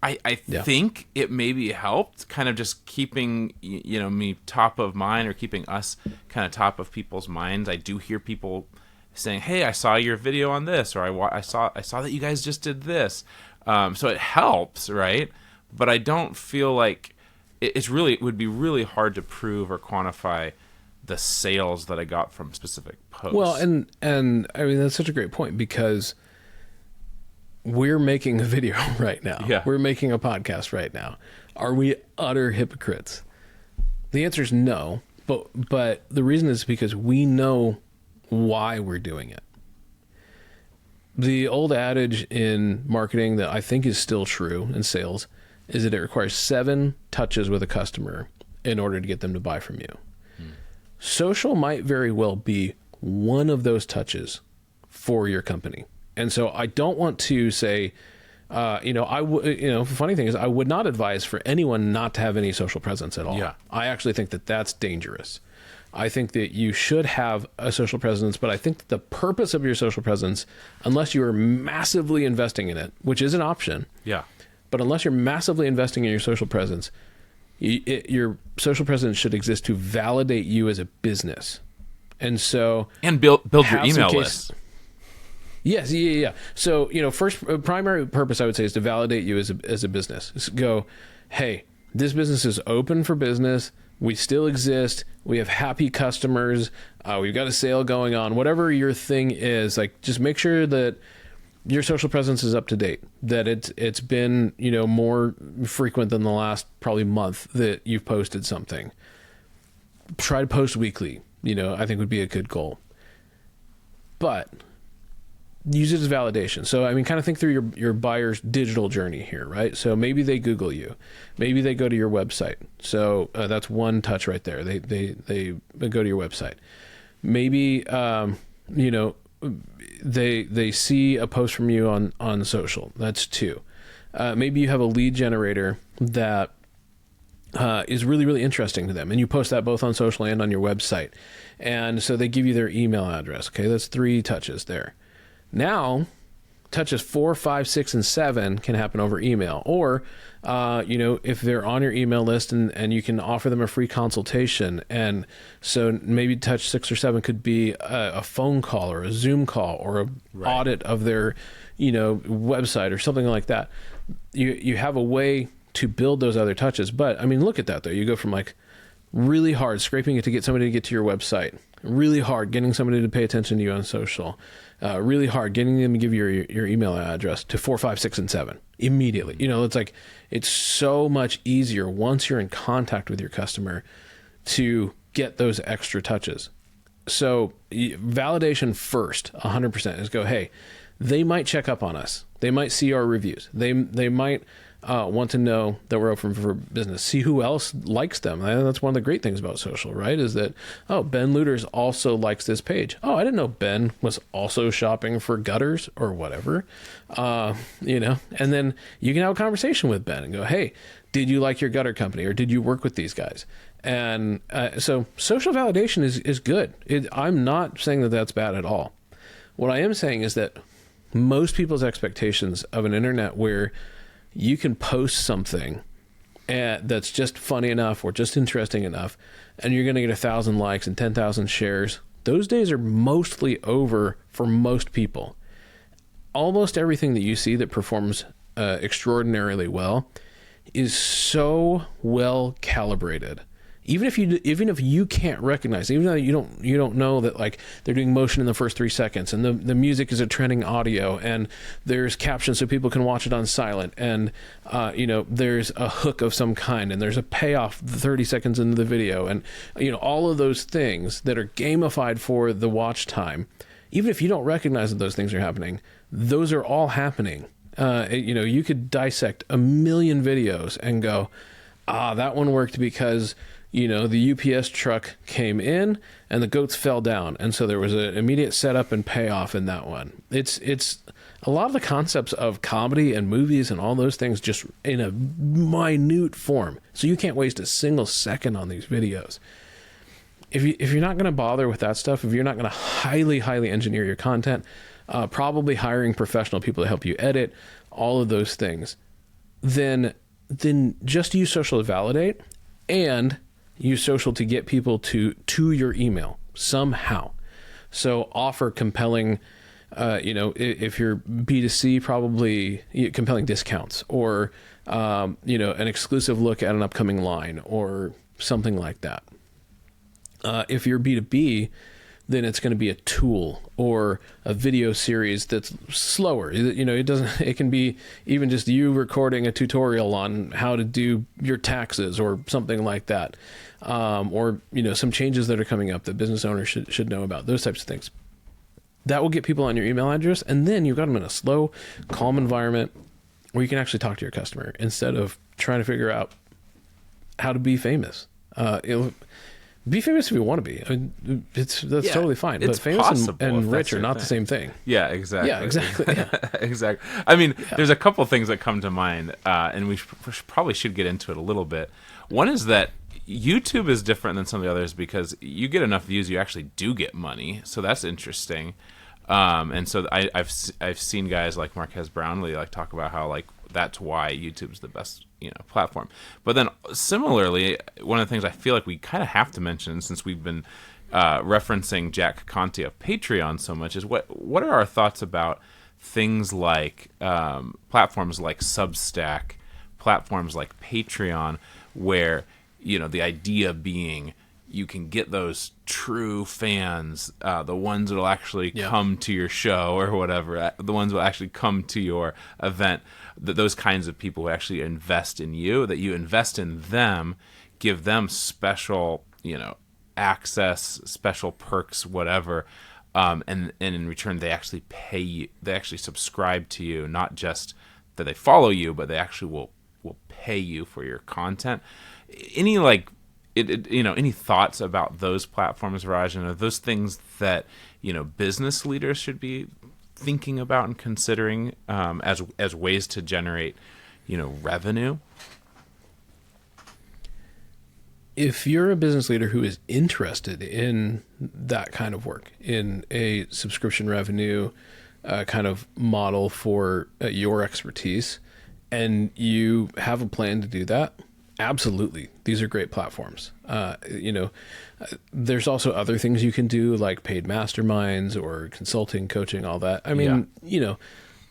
I think it maybe helped kind of just keeping me top of mind, or keeping us kind of top of people's minds. I do hear people saying, "Hey, I saw your video on this," or I saw that you guys just did this. So it helps, right? But I don't feel like it would be really hard to prove or quantify the sales that I got from specific posts. Well, and I mean, that's such a great point, because we're making a video right now. Yeah. We're making a podcast right now. Are we utter hypocrites? The answer is no. But the reason is because we know why we're doing it. The old adage in marketing that I think is still true in sales is that it requires 7 touches with a customer in order to get them to buy from you. Social might very well be one of those touches for your company. And so I don't want to say, the funny thing is, I would not advise for anyone not to have any social presence at all. Yeah. I actually think that that's dangerous. I think that you should have a social presence, but I think that the purpose of your social presence, unless you are massively investing in it, which is an option. Yeah. But unless you're massively investing in your social presence, your social presence should exist to validate you as a business. And so... And build your email list. Yes, yeah. So, first primary purpose, I would say, is to validate you as a business. Just go, hey, this business is open for business. We still exist. We have happy customers. We've got a sale going on. Whatever your thing is, like, just make sure that your social presence is up to date, that it's been, more frequent than the last probably month that you've posted something. Try to post weekly, I think would be a good goal. But use it as validation. So, I mean, kind of think through your buyer's digital journey here, right? So maybe they Google you. Maybe they go to your website. So that's one touch right there. They go to your website. Maybe, they see a post from you on social. That's 2. Maybe you have a lead generator that is really, really interesting to them, and you post that both on social and on your website. And so they give you their email address. Okay, that's 3 touches there. Now, touches 4, 5, 6, and 7 can happen over email. Or, if they're on your email list and you can offer them a free consultation. And so maybe touch 6 or 7 could be a phone call or a Zoom call or a audit of their, website or something like that. You have a way to build those other touches. But, I mean, look at that, though. You go from like really hard scraping it to get somebody to get to your website, really hard getting somebody to pay attention to you on social, really hard getting them to give you your email address to 4, 5, 6, and 7 immediately. It's like, it's so much easier once you're in contact with your customer to get those extra touches. So validation first, 100%, is go, hey, they might check up on us. They might see our reviews. They might want to know that we're open for business. See who else likes them. And that's one of the great things about social, right? Is that, oh, Ben Looters also likes this page. Oh, I didn't know Ben was also shopping for gutters or whatever. And then you can have a conversation with Ben and go, hey, did you like your gutter company, or did you work with these guys? And so social validation is good. I'm not saying that that's bad at all. What I am saying is that most people's expectations of an internet where you can post something that's just funny enough or just interesting enough, and you're going to get 1,000 likes and 10,000 shares, those days are mostly over for most people. Almost everything that you see that performs extraordinarily well is so well calibrated. Even if you can't recognize, even though you don't know that, like, they're doing motion in the first 3 seconds, and the music is a trending audio, and there's captions so people can watch it on silent, and there's a hook of some kind, and there's a payoff 30 seconds into the video, and all of those things that are gamified for the watch time. Even if you don't recognize that those things are happening, those are all happening. You could dissect a million videos and go, that one worked because the UPS truck came in and the goats fell down, and so there was an immediate setup and payoff in that one. It's a lot of the concepts of comedy and movies and all those things just in a minute form. So you can't waste a single second on these videos. If you're not going to bother with that stuff, if you're not going to highly engineer your content, probably hiring professional people to help you edit, all of those things, then just use social to validate, and use social to get people to your email somehow. So offer compelling, if you're B2C, probably compelling discounts, or, an exclusive look at an upcoming line or something like that. If you're B2B, then it's going to be a tool or a video series that's slower. It can be even just you recording a tutorial on how to do your taxes or something like that. Or some changes that are coming up that business owners should know about, those types of things. That will get people on your email address, and then you've got them in a slow, calm environment where you can actually talk to your customer instead of trying to figure out how to be famous. Be famous if you want to be. I mean, that's totally fine. But famous and rich are not the same thing. Yeah, exactly. Yeah, exactly. Yeah. Exactly. I mean, there's a couple things that come to mind, and we probably should get into it a little bit. One is that YouTube is different than some of the others because you get enough views, you actually do get money. So that's interesting. And so I've seen guys like Marquez Brownlee talk about how that's why YouTube's the best platform. But then similarly, one of the things I feel like we kind of have to mention, since we've been referencing Jack Conte of Patreon so much, is what are our thoughts about things like platforms like Substack, platforms like Patreon, where the idea being you can get those true fans, the ones that will actually come to your show or whatever, the ones that will actually come to your event, those kinds of people who actually invest in you, that you invest in them, give them special, access, special perks, whatever, and in return they actually pay you, they actually subscribe to you, not just that they follow you, but they actually will pay you for your content. Any any thoughts about those platforms, Raj? And are those things that business leaders should be thinking about and considering as ways to generate revenue? If you're a business leader who is interested in that kind of work, in a subscription revenue kind of model for your expertise, and you have a plan to do that, absolutely, these are great platforms. There's also other things you can do, like paid masterminds or consulting, coaching, all that. I mean,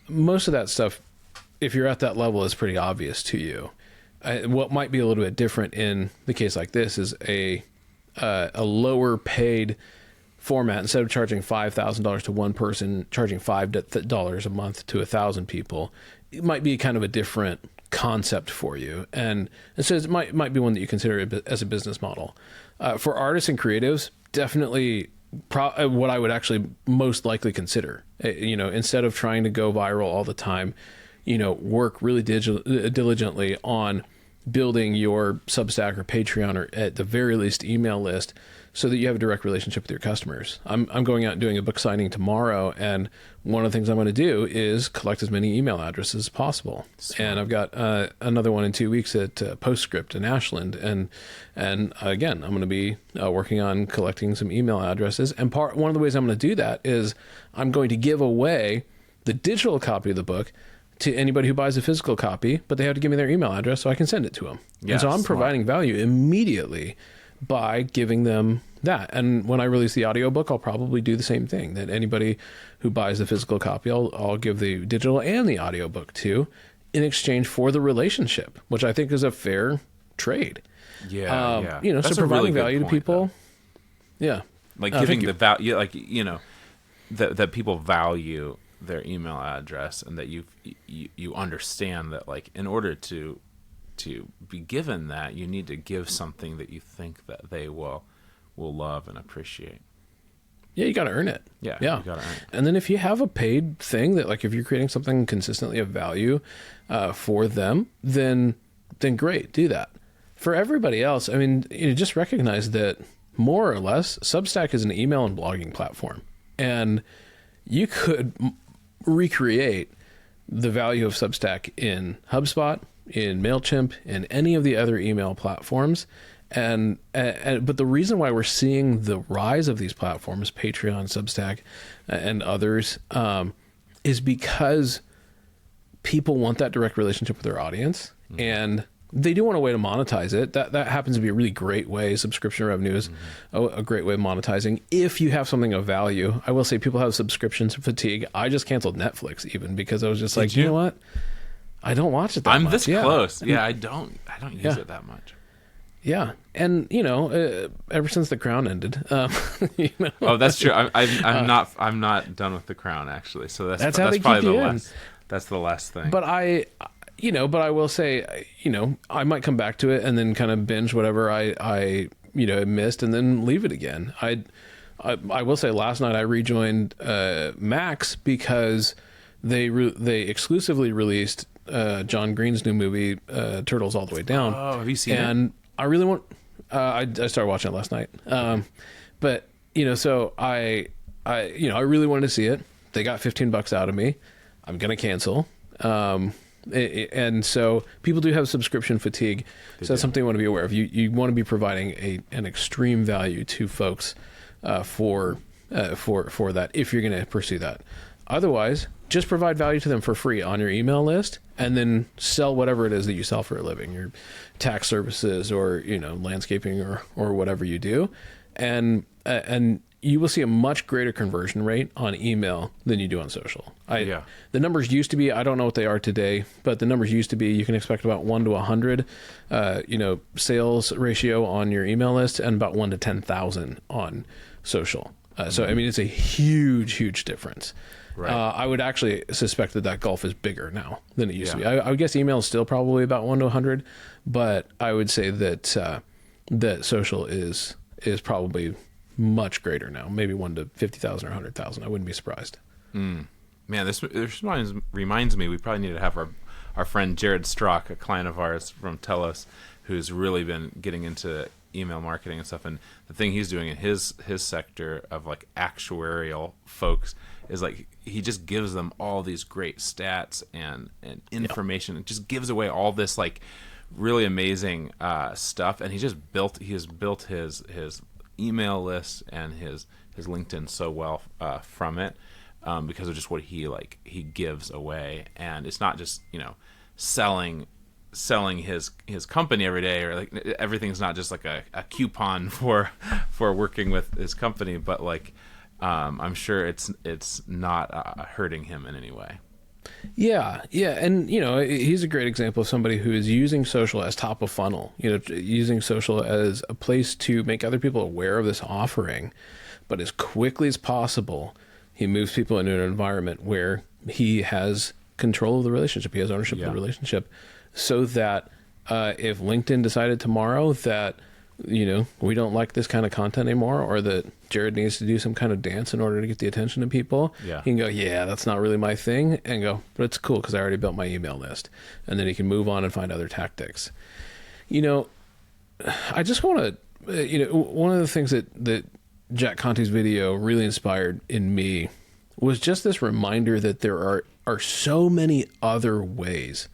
most of that stuff, if you're at that level, is pretty obvious to you. what might be a little bit different in the case like this is a lower paid format. Instead of charging $5,000 to one person, charging $5 a month to 1,000 people, it might be kind of a different concept for you. And so it might be one that you consider as a business model. For artists and creatives, definitely what I would actually most likely consider, instead of trying to go viral all the time, work really diligently on building your Substack or Patreon, or at the very least email list, so that you have a direct relationship with your customers. I'm going out and doing a book signing tomorrow, and one of the things I'm going to do is collect as many email addresses as possible. Smart. And I've got another one in 2 weeks at Postscript in Ashland, and again, I'm going to be working on collecting some email addresses. And one of the ways I'm going to do that is I'm going to give away the digital copy of the book to anybody who buys a physical copy, but they have to give me their email address so I can send it to them. Yeah, and so I'm providing value immediately by giving them that. And when I release the audiobook, I'll probably do the same thing, that anybody who buys the physical copy, I'll give the digital and the audiobook to, in exchange for the relationship, which I think is a fair trade. Yeah. That's so providing really value to people. Though. Yeah. Like giving the value, that people value their email address, and that you understand that, like, in order to be given that, you need to give something that you think that they will love and appreciate. Yeah, you got to earn it. Yeah. You got to earn it. And then if you have a paid thing that, like, if you're creating something consistently of value for them, then great, do that. For everybody else, I mean, just recognize that more or less Substack is an email and blogging platform, and you could recreate the value of Substack in HubSpot, in MailChimp, in any of the other email platforms. But the reason why we're seeing the rise of these platforms, Patreon, Substack, and others, is because people want that direct relationship with their audience, and they do want a way to monetize it. That happens to be a really great way. Subscription revenue is a great way of monetizing if you have something of value. I will say people have subscription fatigue. I just canceled Netflix even because I was just like, you know what? I don't watch it that much. I'm this close. Yeah, I don't use it that much. Yeah, and ever since The Crown ended, Oh, that's true. I'm not done with The Crown, actually. So that's how they probably keep you the in. last. That's the last thing. But I will say, I might come back to it and then kind of binge whatever I missed and then leave it again. I will say last night I rejoined Max because they exclusively released John Green's new movie, Turtles All the Way Down. Oh, have you seen it? And I really want. I started watching it last night. But so I really wanted to see it. They got $15 out of me. I'm gonna cancel. And so people do have subscription fatigue. So that's something you want to be aware of. You want to be providing an extreme value to folks for that if you're going to pursue that. Otherwise, just provide value to them for free on your email list, and then sell whatever it is that you sell for a living, your tax services or landscaping or whatever you do, and you will see a much greater conversion rate on email than you do on social. The numbers used to be, I don't know what they are today, but the numbers used to be you can expect about 1 to 100, sales ratio on your email list, and about 1 to 10,000 on social. So, I mean, it's a huge, huge difference. Right. I would actually suspect that gulf is bigger now than it used to be. I would guess email is still probably about 1 to 100, but I would say that that social is probably much greater now, maybe 1 to 50,000 or 100,000. I wouldn't be surprised. Man, this reminds me, we probably need to have our friend Jared Strock, a client of ours from Telos, who's really been getting into email marketing and stuff. And the thing he's doing in his sector of like actuarial folks is like he just gives them all these great stats and information. It just gives away all this like really amazing stuff. And he has built his email list and his LinkedIn so well from it because of just what he gives away. And it's not just selling his company every day, or like everything's not just like a coupon for working with his company, but like I'm sure it's not hurting him in any way. Yeah, yeah, and he's a great example of somebody who is using social as top of funnel. Using social as a place to make other people aware of this offering, but as quickly as possible, he moves people into an environment where he has control of the relationship. He has ownership of the relationship, so that if LinkedIn decided tomorrow that we don't like this kind of content anymore, or that Jared needs to do some kind of dance in order to get the attention of people, he can go, yeah, that's not really my thing, and go, but it's cool because I already built my email list. And then he can move on and find other tactics. I just want to, one of the things that Jack Conte's video really inspired in me was just this reminder that there are so many other ways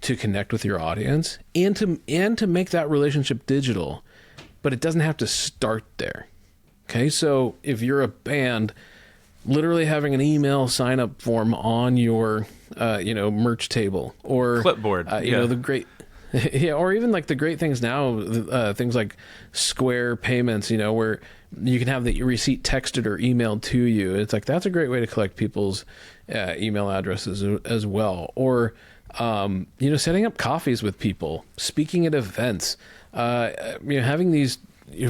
to connect with your audience and to make that relationship digital, but it doesn't have to start there. Okay, so if you're a band, literally having an email sign up form on your merch table, or clipboard, the great or even like the great things now, things like Square payments, where you can have the receipt texted or emailed to you. It's like, that's a great way to collect people's email addresses as well. Or setting up coffees with people, speaking at events, having these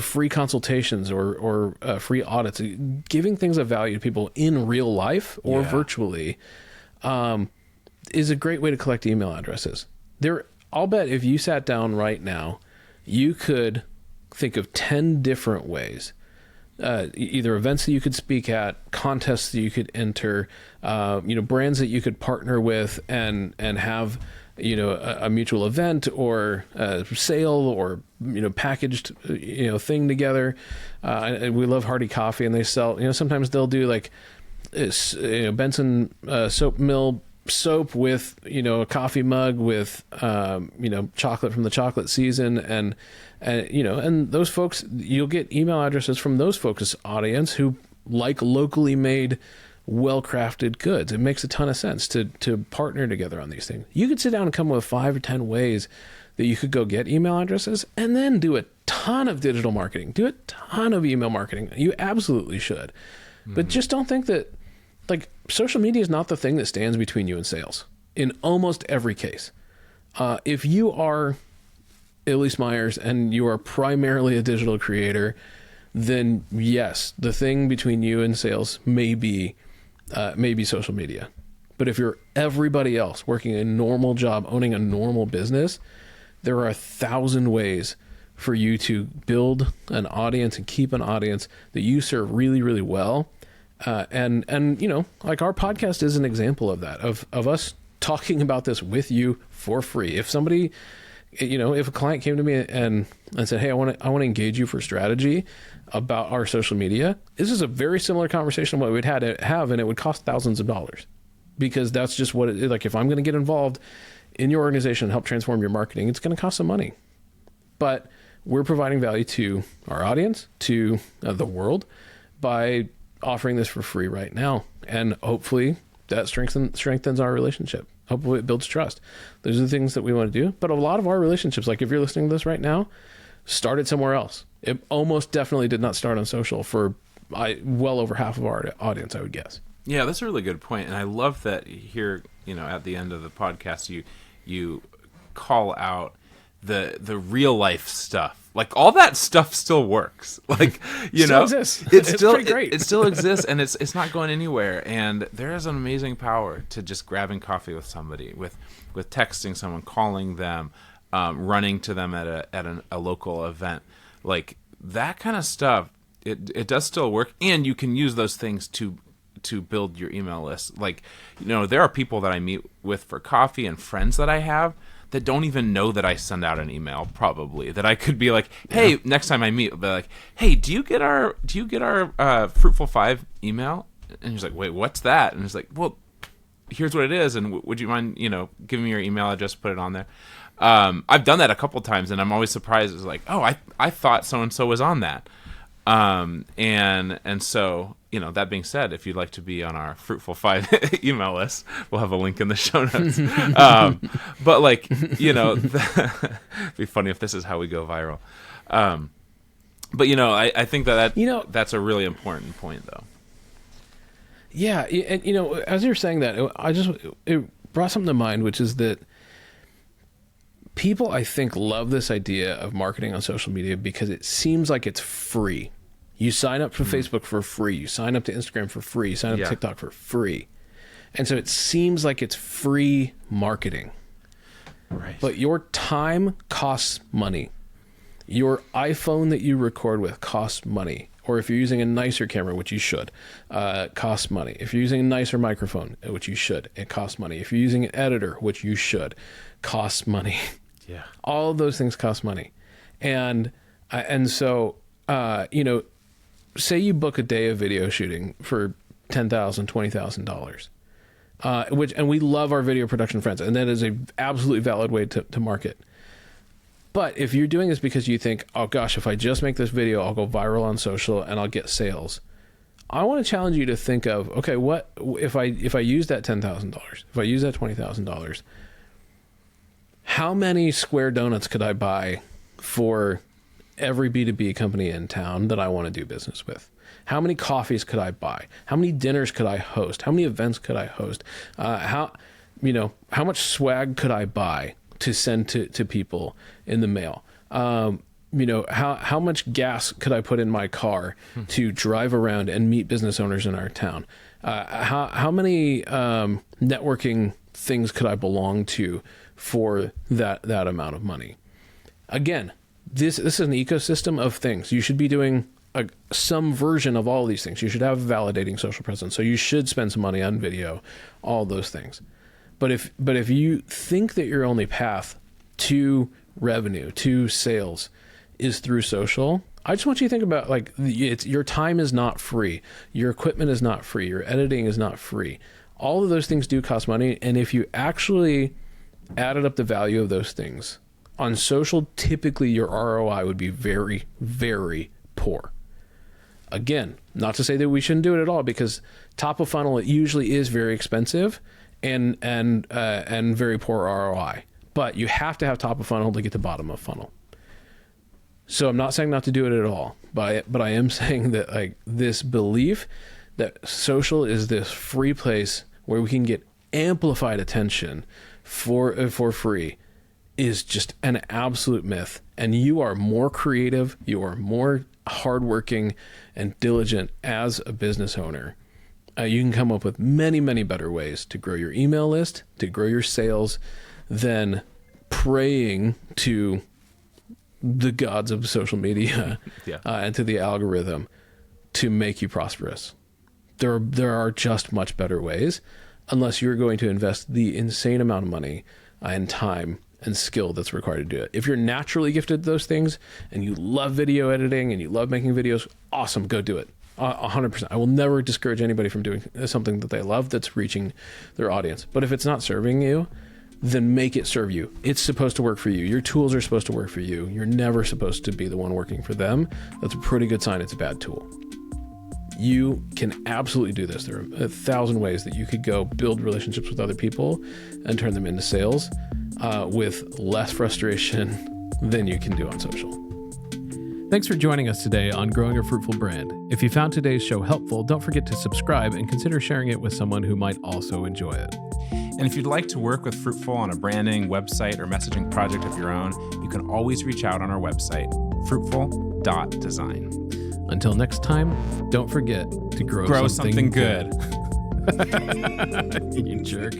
free consultations or free audits, giving things of value to people in real life or virtually, is a great way to collect email addresses. I'll bet if you sat down right now, you could think of 10 different ways, either events that you could speak at, contests that you could enter, brands that you could partner with and have, a mutual event or a sale or, packaged, thing together. We love Hardy Coffee, and they sell, sometimes they'll do like, Benson soap mill soap with a coffee mug with chocolate from the chocolate season, and those folks, you'll get email addresses from those focus audience who like locally made, well-crafted goods. It makes a ton of sense to partner together on these things. You could sit down and come up with 5 or 10 ways that you could go get email addresses, and then do a ton of digital marketing, do a ton of email marketing. You absolutely should. But just don't think that, like, social media is not the thing that stands between you and sales in almost every case. If you are Elise Myers and you are primarily a digital creator, then yes, the thing between you and sales may be social media. But if you're everybody else working a normal job, owning a normal business, there are 1,000 ways for you to build an audience and keep an audience that you serve really, really well. And like our podcast is an example of that, of us talking about this with you for free. If somebody, if a client came to me and said, hey, I want to engage you for strategy about our social media, this is a very similar conversation to what we'd have, and it would cost thousands of dollars, because that's just what it is. Like, if I'm going to get involved in your organization and help transform your marketing, it's going to cost some money. But we're providing value to our audience, to the world, by offering this for free right now. And hopefully that strengthens our relationship. Hopefully it builds trust. Those are the things that we want to do. But a lot of our relationships, like if you're listening to this right now, started somewhere else. It almost definitely did not start on social for well over half of our audience, I would guess. Yeah, that's a really good point. And I love that here, at the end of the podcast, you call out the real life stuff. Like, all that stuff still works. Like, still exists. It's still pretty great. It still exists, and it's not going anywhere. And there is an amazing power to just grabbing coffee with somebody, with texting someone, calling them, running to them at a local event. Like, that kind of stuff, it does still work, and you can use those things to build your email list. Like, there are people that I meet with for coffee, and friends that I have that don't even know that I send out an email, probably, that I could be like, hey, next time I meet, I'll be like, hey, do you get our Fruitful 5 email? And he's like, wait, what's that? And he's like, well, here's what it is, and would you mind, giving me your email address, put it on there? I've done that a couple times, and I'm always surprised. It's like, oh, I thought so-and-so was on that. And so, that being said, if you'd like to be on our Fruitful 5 email list, we'll have a link in the show notes. But like, it'd be funny if this is how we go viral. But I think that that's a really important point, though. Yeah, and as you're saying that, it brought something to mind, which is that people, I think, love this idea of marketing on social media because it seems like it's free. You sign up for Facebook for free. You sign up to Instagram for free. You sign up to TikTok for free. And so it seems like it's free marketing. Right. But your time costs money. Your iPhone that you record with costs money. Or if you're using a nicer camera, which you should, costs money. If you're using a nicer microphone, which you should, it costs money. If you're using an editor, which you should, costs money. Yeah. All of those things cost money. And so, say you book a day of video shooting for $10,000, $20,000, and we love our video production friends, and that is a absolutely valid way to market. But if you're doing this because you think, oh gosh, if I just make this video, I'll go viral on social and I'll get sales. I want to challenge you to think of, okay, what if I use that $10,000, if I use that $20,000, how many square donuts could I buy for every B2B company in town that I want to do business with? How many coffees could I buy? How many dinners could I host? How many events could I host? How much swag could I buy to send to people in the mail? How much gas could I put in my car to drive around and meet business owners in our town? How many networking things could I belong to for that amount of money? Again, this is an ecosystem of things. You should be doing some version of all of these things. You should have a validating social presence. So you should spend some money on video, all those things. But if you think that your only path to revenue, to sales, is through social, I just want you to think about, like, your time is not free. Your equipment is not free. Your editing is not free. All of those things do cost money. And if you actually added up the value of those things on social, typically your ROI would be very, very poor. Again, not to say that we shouldn't do it at all, because top of funnel, it usually is very expensive and very poor ROI. But you have to have top of funnel to get to bottom of funnel. So I'm not saying not to do it at all, but I am saying that, like, this belief that social is this free place where we can get amplified attention for free is just an absolute myth. And you are more creative, you are more hardworking and diligent as a business owner. You can come up with many, many better ways to grow your email list, to grow your sales, than praying to the gods of social media and to the algorithm to make you prosperous. There are just much better ways, unless you're going to invest the insane amount of money and time and skill that's required to do it. If you're naturally gifted at those things and you love video editing and you love making videos, awesome, go do it. 100%. I will never discourage anybody from doing something that they love that's reaching their audience. But if it's not serving you, then make it serve you. It's supposed to work for you. Your tools are supposed to work for you. You're never supposed to be the one working for them. That's a pretty good sign it's a bad tool. You can absolutely do this. There are 1,000 ways that you could go build relationships with other people and turn them into sales with less frustration than you can do on social. Thanks for joining us today on Growing a Fruitful Brand. If you found today's show helpful, don't forget to subscribe and consider sharing it with someone who might also enjoy it. And if you'd like to work with Fruitful on a branding, website, or messaging project of your own, you can always reach out on our website, fruitful.design. Until next time, don't forget to grow something good. You jerk.